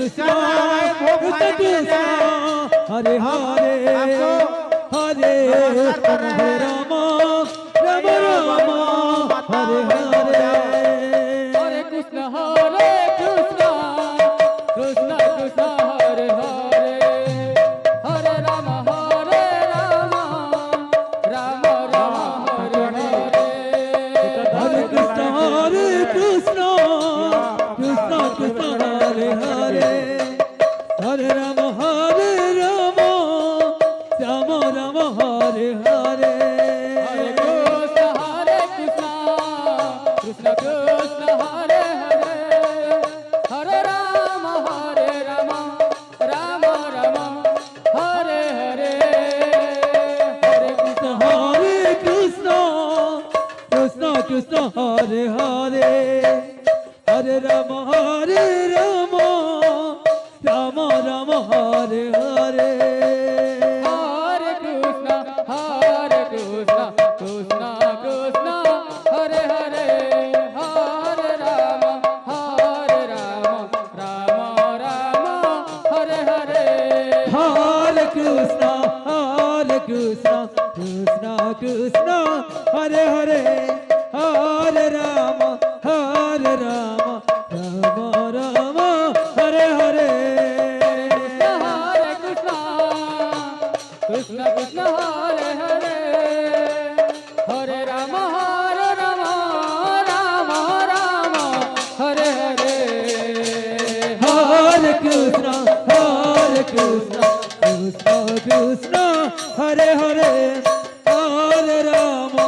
Krishna Krishna Krishna Hare Hare Hare Rama Rama Rama Hare Hare Hare Krishna Krishna Krishna Hare Hare Hare Rama Rama Rama Hare Hare Hare Krishna Krishna Krishna Hare Hare Hare Rama Rama Rama Hare Hare Hare Krishna Krishna Krishna Hare Hare Hare Rama Rama Rama Hare Hare Hare Krishna Hare Krishna Krishna Krishna Hare Hare Hare Rama Rama Rama Hare Hare Hare Krishna Krishna Krishna Hare Hare Hare Rama Rama Rama Hare Hare Hare Krishna Krishna Krishna Hare Hare Hare Rama Rama Rama Hare Hare Hare Krishna Krishna Krishna Hare Hare Hare Rama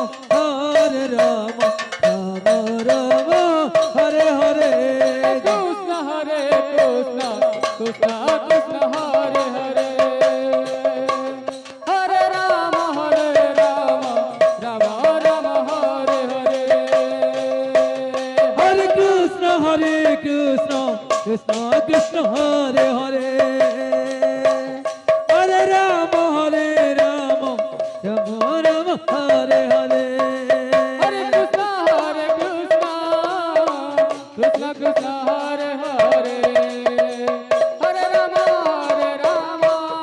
Rama Rama Hare Hare Hare Krishna Krishna Krishna Hare Hare Hare Rama Rama Rama Hare Hare Krishna Hare Krishna Krishna Krishna Hare Hare Hare Rama Rama Rama Hare Hare Hare Krishna Krishna Krishna Hare Hare Hare Rama Rama Rama Hare Hare Hare Krishna Krishna Krishna Hare Hare Hare Rama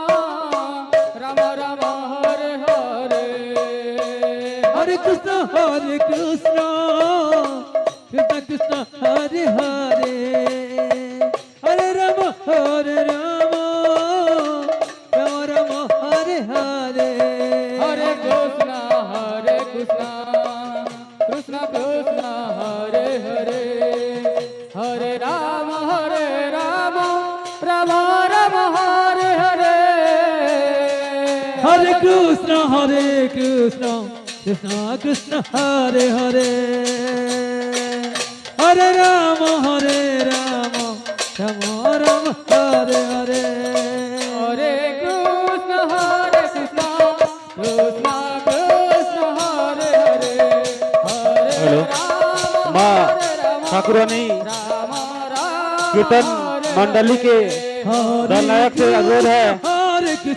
Rama Rama Hare Hare Hare Krishna Krishna Krishna Hare Hare Hare Rama Rama Rama Hare Hare Hare Krishna Krishna Krishna Hare Hare Hare Rama Rama Rama Hare Hare Hare Krishna Krishna Krishna Hare Hare Hare Rama Rama Rama Hare Hare Hare Krishna Krishna Krishna Hare Hare Hare hello माँ ठाकुरानी कीर्तन मंडली के दल नायक से अनुरोध है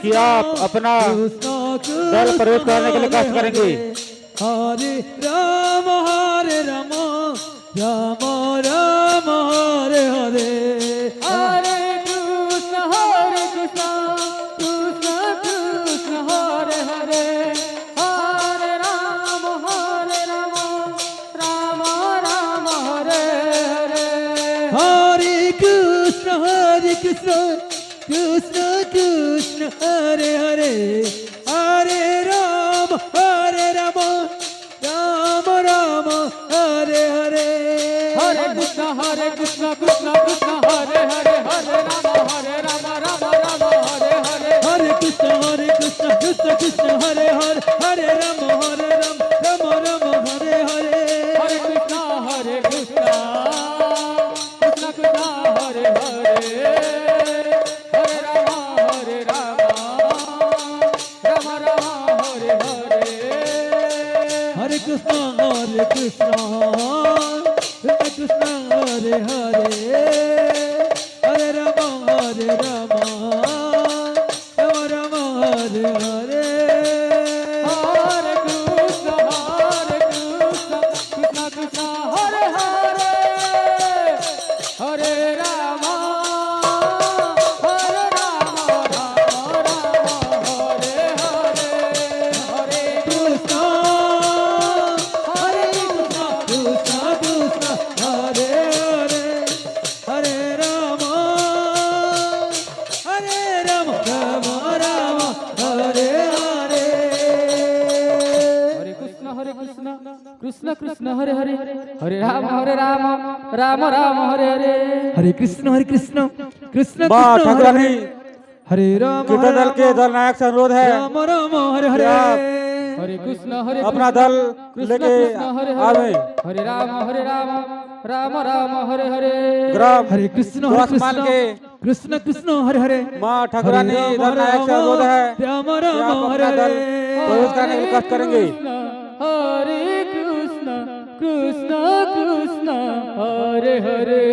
कि आप अपना दल प्रवेश करने के लिए कष्ट करेंगे। Hare Rama Rama Rama Hare Hare Hare Krishna Krishna Krishna Hare Hare Hare Rama Rama Hare Hare Hare Krishna Krishna Krishna Hare Hare Hare Rama Rama Rama Hare Hare Hare Krishna Krishna Krishna Hare Hare Hare Rama Rama Hare Hare Hare Krishna Krishna Hare Hare Hare Rama Rama Hare Hare Hare Krishna Krishna Krishna Hare Hare Hare Rama Rama Hare Hare Hare Krishna Krishna Hare Hare Hare Rama Rama Rama Hare Hare Hare Krishna Krishna Krishna Hare Hare Hare Rama हरे राम राम राम हरे हरे हरे कृष्ण कृष्ण कृष्ण माँ हरे ठाकुरानी हरे राम कीर्तन दल के दल नायक से अनुरोध है राम राम हरे हरे हरे कृष्ण हरे अपना दल लेके हरे आवे हरे राम राम राम हरे हरे ग्राम हरे कृष्ण द्वासमान के कृष्ण कृष्ण हरे हरे माँ ठाकुरानी दल नायक से अनुरोध है राम कि राम आप हरे अपना दल हरे प्रवेश करने के कष्ट करेंगे हरे कृष्ण कृष्ण कृष्ण हरे हरे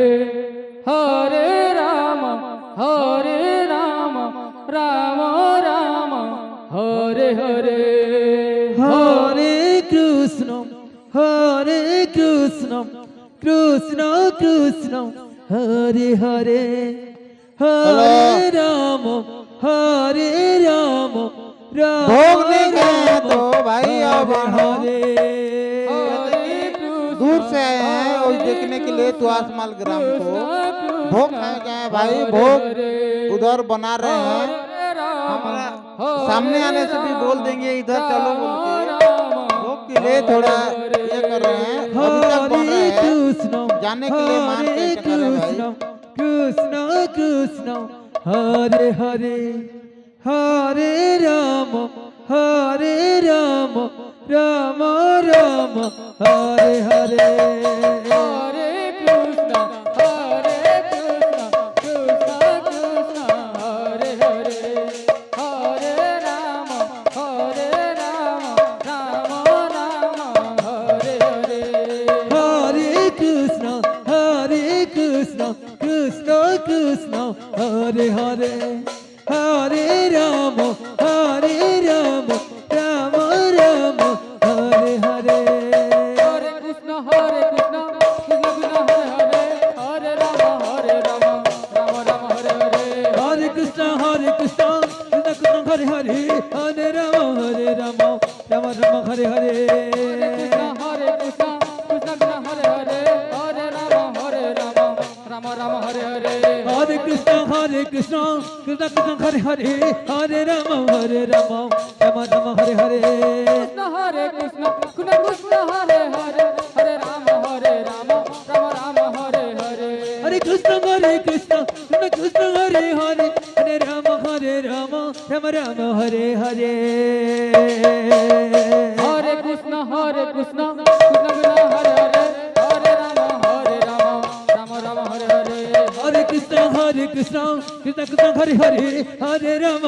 हरे राम राम राम हरे हरे हरे कृष्ण कृष्ण कृष्ण हरे हरे हरे राम राम भोग नहीं गए तो भाई अब हरे दूर से आए हैं और देखने के लिए तुआसमाल ग्राम को भोग खाए गए भाई भोग उधर बना रहे हैं हमारा सामने आने से भी बोल देंगे इधर चलो बोल के भोग के लिए थोड़ा ये कर रहे हैं अभी तक बन रहे हैं जाने के लिए मान के चल रहे हैं भाई कृष्ण कृष्ण हरे हरे हरे राम राम राम हरे हरे हरे कृष्ण कृष्ण कृष्ण हरे हरे हरे राम राम हरे हरे हरे कृष्ण कृष्ण कृष्ण हरे हरे हरे राम राम राम हरे हरे हरे कृष्ण कृष्ण कृष्ण हरे हरे हरे राम राम राम हरे हरे हरे कृष्ण कृष्ण कृष्ण हरे हरे हरे राम राम राम हरे हरे हरे कृष्ण कृष्ण हरे हरे हरे राम राम हरे हरे हरे कृष्ण कृष्ण कृष्ण हरे हरे हरे राम राम हरे हरे कृष्ण हरे कृष्ण कृष्ण हरे हरे हरे राम राम हरे हरे हरे कृष्ण कृष्ण हरे हरे हरे राम राम हरे हरे हरे कृष्ण कृष्ण हरे हरे हरे राम राम हरे हरे हरे कृष्ण कृष्ण कृष्ण हरे हरे हरे राम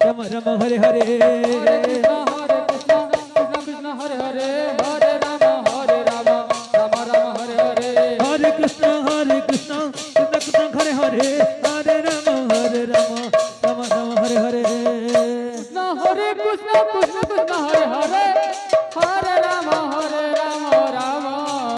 राम हरे हरे हरे कृष्ण